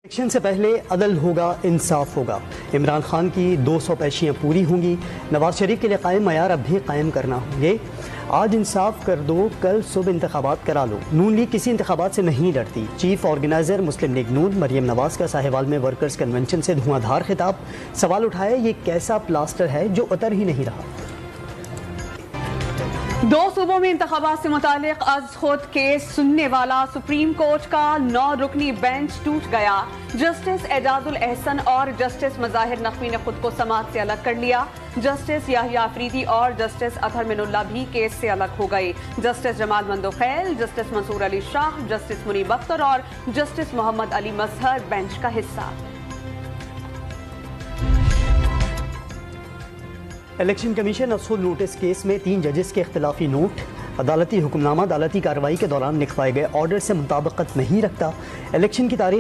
Election से पहले अदल होगा, इंसाफ होगा। इमरान खान की 200 पेशियाँ पूरी होंगी। नवाज शरीफ के लिए कायम मयार अब भी कायम करना होंगे। आज इंसाफ कर दो, कल सुबह इंतखाबात करा लो। नून लीग किसी इंतखाबात से नहीं डरती। चीफ ऑर्गेनाइजर मुस्लिम लीग नून मरियम नवाज का साहिवाल में वर्कर्स कन्वेंशन से धुआंधार खिताब। सवाल उठाया, ये कैसा प्लास्टर है जो उतर ही नहीं रहा। दो सूबों में इंतखाबात से मुतालिक अज खुद केस सुनने वाला सुप्रीम कोर्ट का 9 रुकनी बेंच टूट गया। जस्टिस एजाजुल एहसन और जस्टिस मज़ाहिर नकवी ने खुद को समाअत से अलग कर लिया। जस्टिस याहिया अफरीदी और जस्टिस अतहर मिनुल्लाह भी केस से अलग हो गए। Justice Jamal Mandokhail, Justice Mansoor Ali Shah, Justice Munib Akhtar और जस्टिस मोहम्मद अली मजहर बेंच का हिस्सा। इलेक्शन कमीशन असूल नोटिस केस में 3 जजेस के इख्तिलाफी नोट। अदालती हुक्मनामा अदालती कार्रवाई के दौरान लिखवाए गए ऑर्डर से मुताबिकत नहीं रखता। इलेक्शन की तारीख